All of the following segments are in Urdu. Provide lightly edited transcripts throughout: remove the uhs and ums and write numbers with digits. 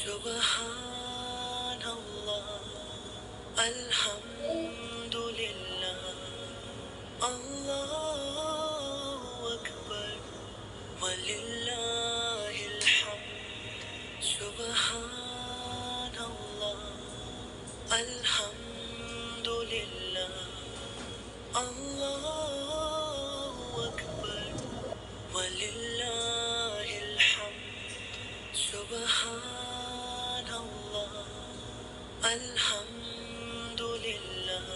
سبحان الله الحمد لله الله أكبر ولله الحمد سبحان الله الحمد لله الله أكبر ولله الحمد سبحان الله الحمد لله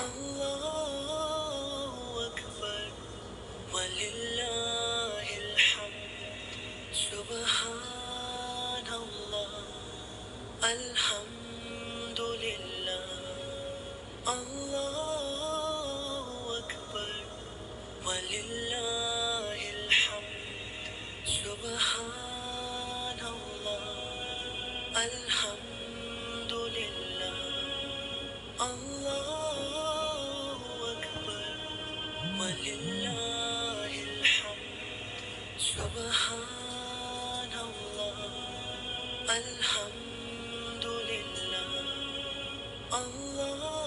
الله أكبر ولله الحمد سبحان الله الحمد لله الله أكبر ولله الحمد سبحان الله الحمد لله الله أكبر ولله الحمد سبحان الله الحمد لله الله